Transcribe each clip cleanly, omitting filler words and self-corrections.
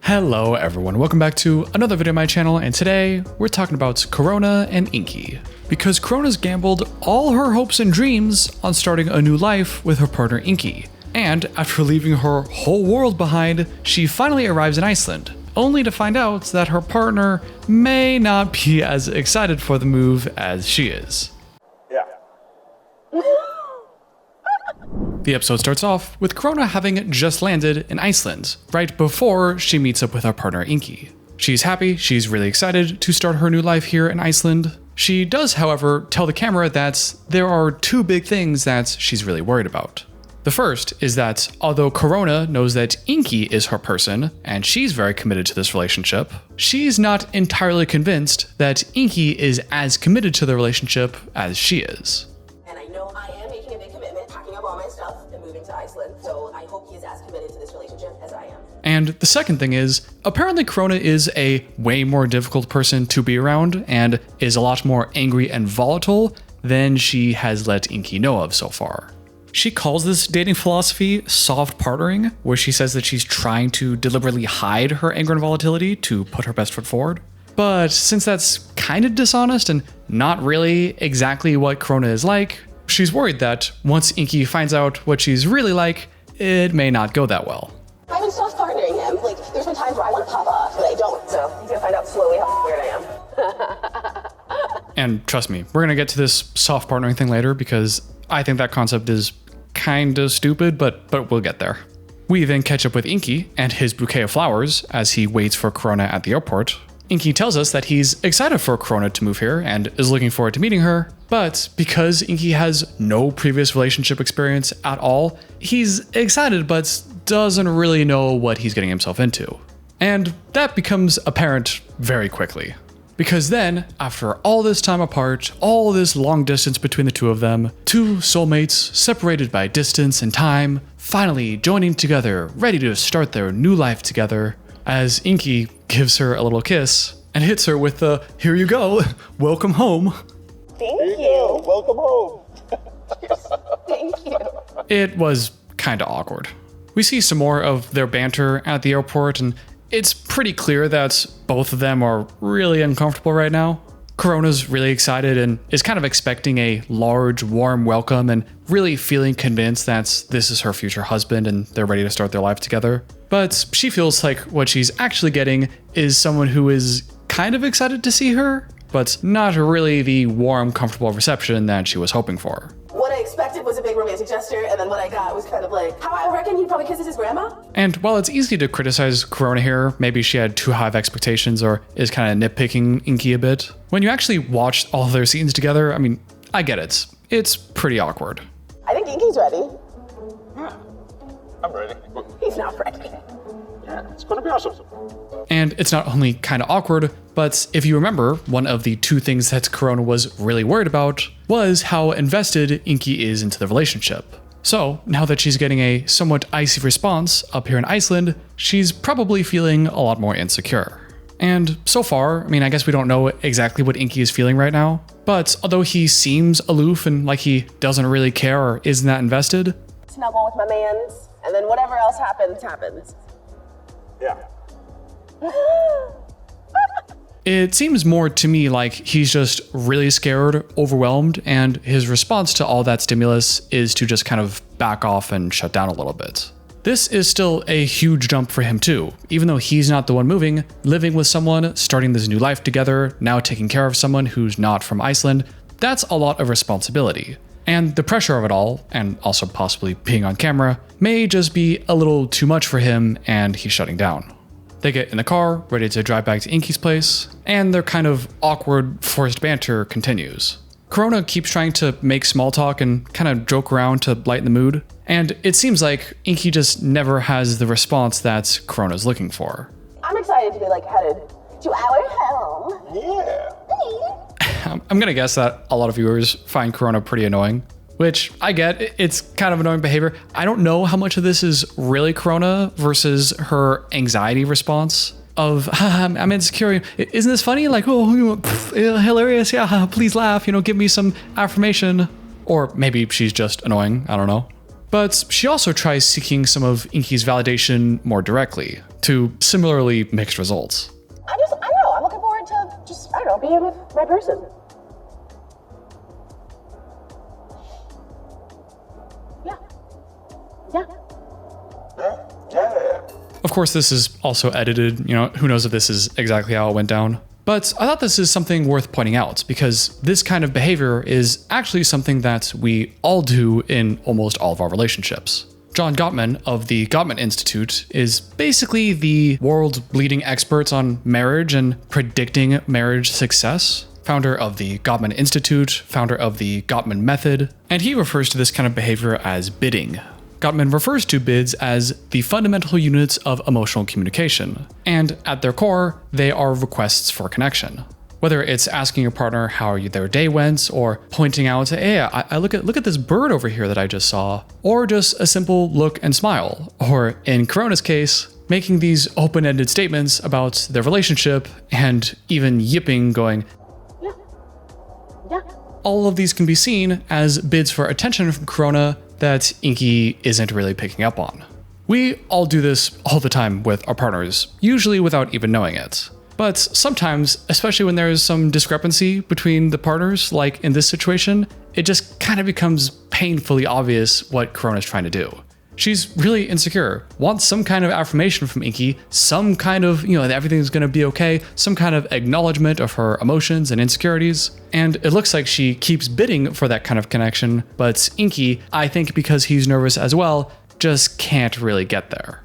Hello everyone, welcome back to another video on my channel, and today we're talking about Corona and Ingy. Because Corona's gambled all her hopes and dreams on starting a new life with her partner Ingy. And after leaving her whole world behind, she finally arrives in Iceland, only to find out that her partner may not be as excited for the move as she is. Yeah. The episode starts off with Corona having just landed in Iceland, right before she meets up with her partner Ingy. She's happy, she's really excited to start her new life here in Iceland. She does, however, tell the camera that there are two big things that she's really worried about. The first is that although Corona knows that Ingy is her person, and she's very committed to this relationship, she's not entirely convinced that Ingy is as committed to the relationship as she is. And I know I am making a big commitment, packing up all my stuff and moving to Iceland, so I hope he is as committed to this relationship as I am. And the second thing is, apparently Corona is a way more difficult person to be around and is a lot more angry and volatile than she has let Ingy know of so far. She calls this dating philosophy soft partnering, where she says that she's trying to deliberately hide her anger and volatility to put her best foot forward. But since that's kind of dishonest and not really exactly what Corona is like, she's worried that once Ingy finds out what she's really like, it may not go that well. I've been soft partnering him. Like, there's been times where I want to pop off, but I don't, so he's gonna find out slowly how weird I am. And trust me, we're gonna get to this soft partnering thing later because I think that concept is kind of stupid, but we'll get there. We then catch up with Ingy and his bouquet of flowers as he waits for Corona at the airport. Ingy tells us that he's excited for Corona to move here and is looking forward to meeting her, but because Ingy has no previous relationship experience at all, he's excited but doesn't really know what he's getting himself into. And that becomes apparent very quickly. Because then, after all this time apart, all this long distance between the two of them, two soulmates separated by distance and time, finally joining together, ready to start their new life together, as Ingy gives her a little kiss and hits her with the, "Here you go, welcome home." Thank you. Welcome home. Thank you. It was kinda awkward. We see some more of their banter at the airport, and it's pretty clear that both of them are really uncomfortable right now. Corona's really excited and is kind of expecting a large, warm welcome and really feeling convinced that this is her future husband and they're ready to start their life together. But she feels like what she's actually getting is someone who is kind of excited to see her, but not really the warm, comfortable reception that she was hoping for. What I expected was a big romantic gesture, and then what I got was kind of like, how I reckon he probably kisses his grandma? And while it's easy to criticize Corona here, maybe she had too high of expectations or is kind of nitpicking Ingy a bit, when you actually watch all of their scenes together, I mean, I get it. It's pretty awkward. I think Ingy's ready. Yeah, I'm ready. He's not ready. Yeah, it's gonna be awesome. And it's not only kind of awkward, but if you remember, one of the two things that Corona was really worried about was how invested Ingy is into the relationship. So now that she's getting a somewhat icy response up here in Iceland, she's probably feeling a lot more insecure. And so far, I mean, I guess we don't know exactly what Ingy is feeling right now, but although he seems aloof and like he doesn't really care or isn't that invested, Snuggle with my mans, and then whatever else happens, happens. Yeah. it seems more to me like he's just really scared, overwhelmed, and his response to all that stimulus is to just kind of back off and shut down a little bit. This is still a huge jump for him too, even though he's not the one moving, living with someone, starting this new life together, now taking care of someone who's not from Iceland. That's a lot of responsibility. And the pressure of it all, and also possibly being on camera, may just be a little too much for him and he's shutting down. They get in the car, ready to drive back to Ingy's place, and their kind of awkward, forced banter continues. Corona keeps trying to make small talk and kind of joke around to lighten the mood, and it seems like Ingy just never has the response that Corona's looking for. I'm excited to be headed to our home. Yeah. I'm gonna guess that a lot of viewers find Corona pretty annoying, which I get. It's kind of annoying behavior. I don't know how much of this is really Corona versus her anxiety response of, I'm insecure. Isn't this funny? Like, oh, hilarious. Yeah, please laugh. Give me some affirmation. Or maybe she's just annoying. I don't know. But she also tries seeking some of Inky's validation more directly, to similarly mixed results. I don't know, I'm looking forward to just, I don't know, being with my person. Yeah. Of course, this is also edited, who knows if this is exactly how it went down. But I thought this is something worth pointing out because this kind of behavior is actually something that we all do in almost all of our relationships. John Gottman of the Gottman Institute is basically the world's leading expert on marriage and predicting marriage success. Founder of the Gottman Institute, founder of the Gottman Method, and he refers to this kind of behavior as bidding. Gottman refers to bids as the fundamental units of emotional communication, and at their core, they are requests for connection. Whether it's asking your partner how their day went, or pointing out, hey, I look at this bird over here that I just saw, or just a simple look and smile, or in Corona's case, making these open-ended statements about their relationship and even yipping, going, Yeah. all of these can be seen as bids for attention from Corona that Ingy isn't really picking up on. We all do this all the time with our partners, usually without even knowing it. But sometimes, especially when there is some discrepancy between the partners, like in this situation, it just kind of becomes painfully obvious what Corona's trying to do. She's really insecure, wants some kind of affirmation from Ingy, some kind of, that everything's gonna be okay, some kind of acknowledgement of her emotions and insecurities. And it looks like she keeps bidding for that kind of connection, but Ingy, I think because he's nervous as well, just can't really get there.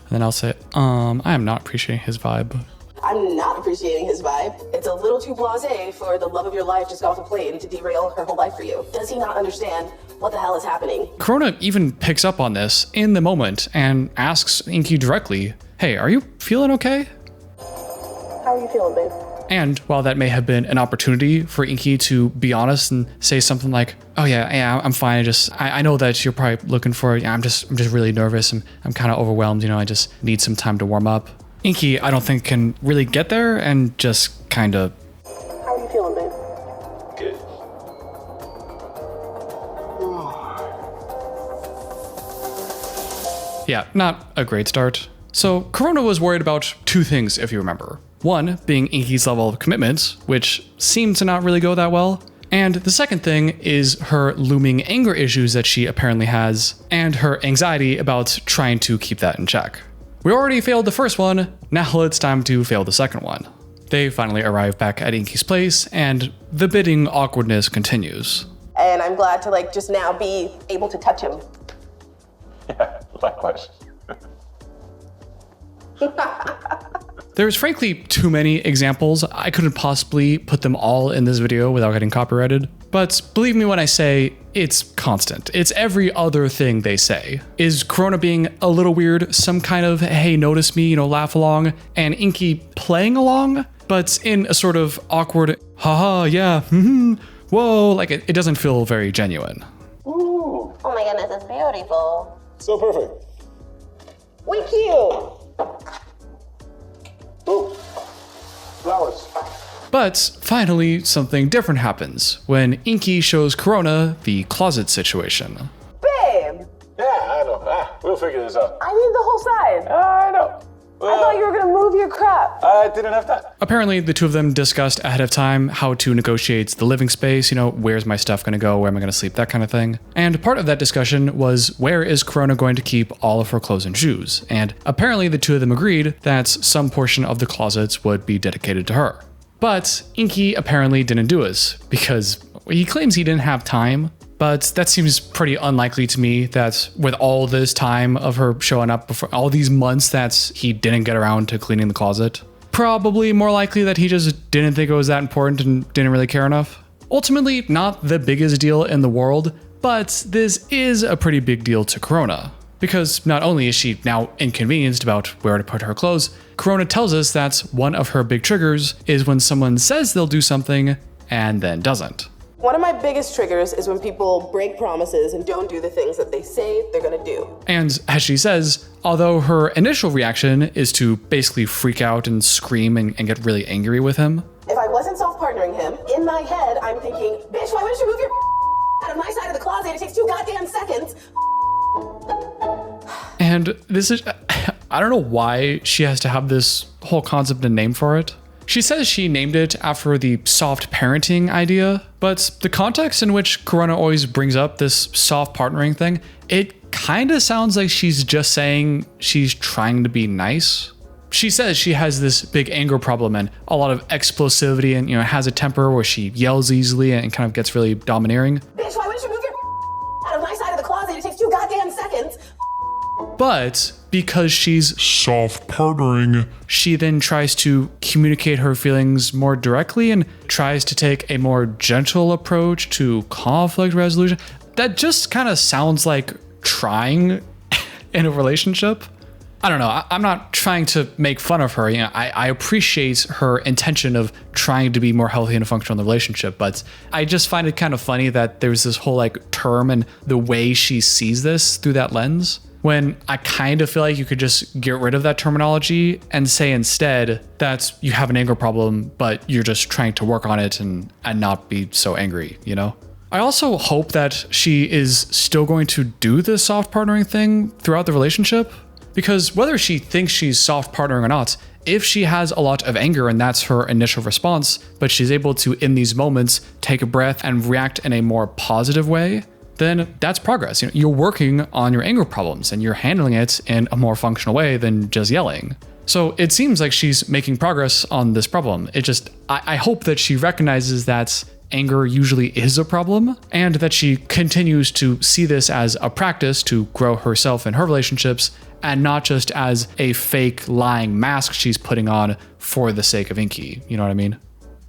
And then I'll say, I am not appreciating his vibe. I'm not appreciating his vibe. It's a little too blasé for the love of your life just got off a plane to derail her whole life for you. Does he not understand what the hell is happening? Corona even picks up on this in the moment and asks Ingy directly, hey, are you feeling okay? How are you feeling, babe? And while that may have been an opportunity for Ingy to be honest and say something like, oh yeah, I'm fine. I know that you're probably looking for, I'm just really nervous and I'm kind of overwhelmed. I just need some time to warm up. Ingy, I don't think, can really get there and just kind of... How are you feeling, babe? Good. Yeah, not a great start. So Corona was worried about two things, if you remember. One being Ingy's level of commitment, which seemed to not really go that well. And the second thing is her looming anger issues that she apparently has, and her anxiety about trying to keep that in check. We already failed the first one, now it's time to fail the second one. They finally arrive back at Ingy's place, and the bidding awkwardness continues. And I'm glad to just now be able to touch him. Yeah, likewise. There's frankly too many examples. I couldn't possibly put them all in this video without getting copyrighted. But believe me when I say it's constant. It's every other thing they say. Is Corona being a little weird? Some kind of, hey, notice me, laugh along, and Ingy playing along, but in a sort of awkward, haha, yeah, whoa, it doesn't feel very genuine. Ooh. Oh my goodness, it's beautiful. So perfect. We cute. Ooh. Flowers. But finally, something different happens when Ingy shows Corona the closet situation. Babe, Yeah, I know. We'll figure this out. I need the whole side. I know. I thought you were gonna move your crap. I didn't have time. Apparently, the two of them discussed ahead of time how to negotiate the living space, where's my stuff gonna go, where am I gonna sleep, that kind of thing. And part of that discussion was where is Corona going to keep all of her clothes and shoes? And apparently the two of them agreed that some portion of the closets would be dedicated to her. But Ingy apparently didn't do it, because he claims he didn't have time. But that seems pretty unlikely to me that with all this time of her showing up, before all these months that he didn't get around to cleaning the closet. Probably more likely that he just didn't think it was that important and didn't really care enough. Ultimately, not the biggest deal in the world, but this is a pretty big deal to Corona. Because not only is she now inconvenienced about where to put her clothes, Corona tells us that one of her big triggers is when someone says they'll do something and then doesn't. One of my biggest triggers is when people break promises and don't do the things that they say they're gonna do. And as she says, although her initial reaction is to basically freak out and scream and get really angry with him. If I wasn't self-partnering him, in my head, I'm thinking, bitch, why wouldn't you move your out of my side of the closet? It takes 2 goddamn seconds. And this is, I don't know why she has to have this whole concept and name for it. She says she named it after the soft parenting idea, but the context in which Corona always brings up this soft partnering thing, it kind of sounds like she's just saying she's trying to be nice. She says she has this big anger problem and a lot of explosivity and, has a temper where she yells easily and kind of gets really domineering. Bitch, why wouldn't you move your out of my side of the closet? It takes 2 goddamn seconds. But because she's soft partnering, she then tries to communicate her feelings more directly and tries to take a more gentle approach to conflict resolution. That just kind of sounds like trying in a relationship. I don't know. I'm not trying to make fun of her. I appreciate her intention of trying to be more healthy and functional in the relationship, but I just find it kind of funny that there's this whole term and the way she sees this through that lens, when I kind of feel like you could just get rid of that terminology and say instead that you have an anger problem, but you're just trying to work on it and not be so angry, I also hope that she is still going to do this soft partnering thing throughout the relationship. Because whether she thinks she's soft partnering or not, if she has a lot of anger and that's her initial response, but she's able to, in these moments, take a breath and react in a more positive way, then that's progress. You're working on your anger problems and you're handling it in a more functional way than just yelling. So it seems like she's making progress on this problem. I hope that she recognizes that anger usually is a problem and that she continues to see this as a practice to grow herself and her relationships and not just as a fake lying mask she's putting on for the sake of Ingy. You know what I mean?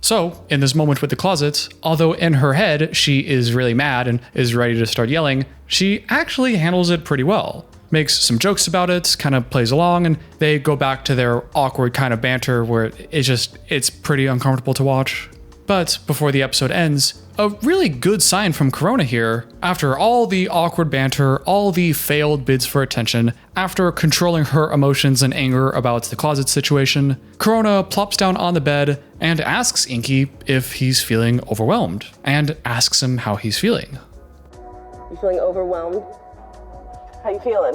So in this moment with the closet, although in her head she is really mad and is ready to start yelling, she actually handles it pretty well. Makes some jokes about it, kind of plays along, and they go back to their awkward kind of banter where it's pretty uncomfortable to watch. But before the episode ends, a really good sign from Corona here, after all the awkward banter, all the failed bids for attention, after controlling her emotions and anger about the closet situation, Corona plops down on the bed and asks Ingy if he's feeling overwhelmed, and asks him how he's feeling. You feeling overwhelmed? How you feeling?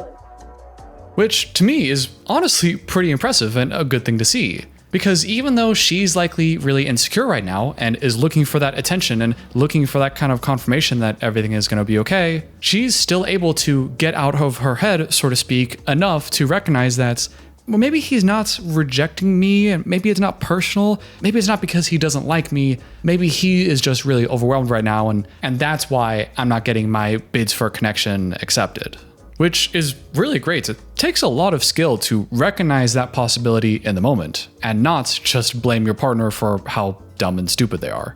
Which, to me, is honestly pretty impressive and a good thing to see. Because even though she's likely really insecure right now and is looking for that attention and looking for that kind of confirmation that everything is going to be okay, she's still able to get out of her head, so to speak, enough to recognize that, well, maybe he's not rejecting me, and maybe it's not personal, maybe it's not because he doesn't like me, maybe he is just really overwhelmed right now, and that's why I'm not getting my bids for connection accepted. Which is really great. It takes a lot of skill to recognize that possibility in the moment and not just blame your partner for how dumb and stupid they are.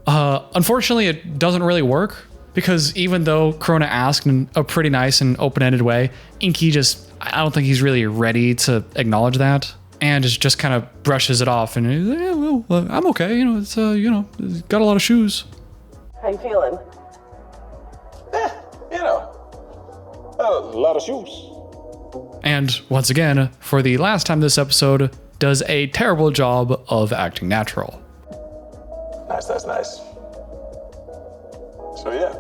Unfortunately, it doesn't really work because even though Corona asked in a pretty nice and open-ended way, Ingy I don't think he's really ready to acknowledge that and just kind of brushes it off and, yeah, well, I'm okay. It's, got a lot of shoes. How you feeling? A lot of shoes. And once again, for the last time this episode, does a terrible job of acting natural. Nice, that's nice. So yeah,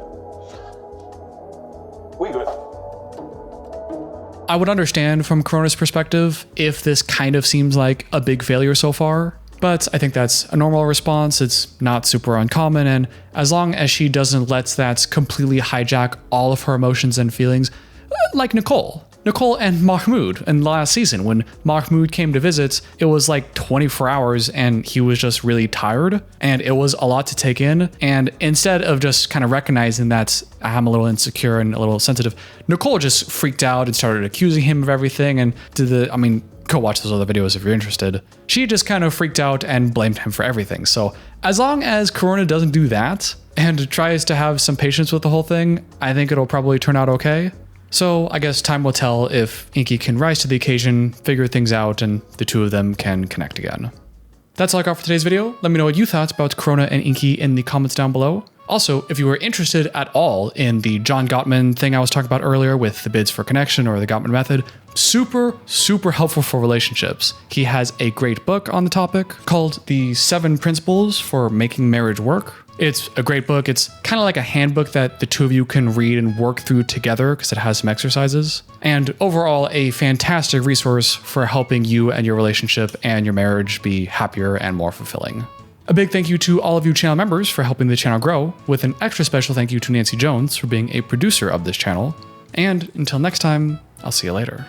we good. I would understand from Corona's perspective if this kind of seems like a big failure so far, but I think that's a normal response. It's not super uncommon, and as long as she doesn't let that completely hijack all of her emotions and feelings, like Nicole and Mahmoud in the last season. When Mahmoud came to visit, it was like 24 hours and he was just really tired and it was a lot to take in. And instead of just kind of recognizing that I'm a little insecure and a little sensitive, Nicole just freaked out and started accusing him of everything and go watch those other videos if you're interested. She just kind of freaked out and blamed him for everything. So as long as Corona doesn't do that and tries to have some patience with the whole thing, I think it'll probably turn out okay. So I guess time will tell if Ingy can rise to the occasion, figure things out, and the two of them can connect again. That's all I got for today's video. Let me know what you thought about Corona and Ingy in the comments down below. Also, if you were interested at all in the John Gottman thing I was talking about earlier with the bids for connection or the Gottman method, super helpful for relationships. He has a great book on the topic called The 7 Principles for Making Marriage Work. It's a great book. It's kind of like a handbook that the two of you can read and work through together because it has some exercises. And overall, a fantastic resource for helping you and your relationship and your marriage be happier and more fulfilling. A big thank you to all of you channel members for helping the channel grow, with an extra special thank you to Nancy Jones for being a producer of this channel. And until next time, I'll see you later.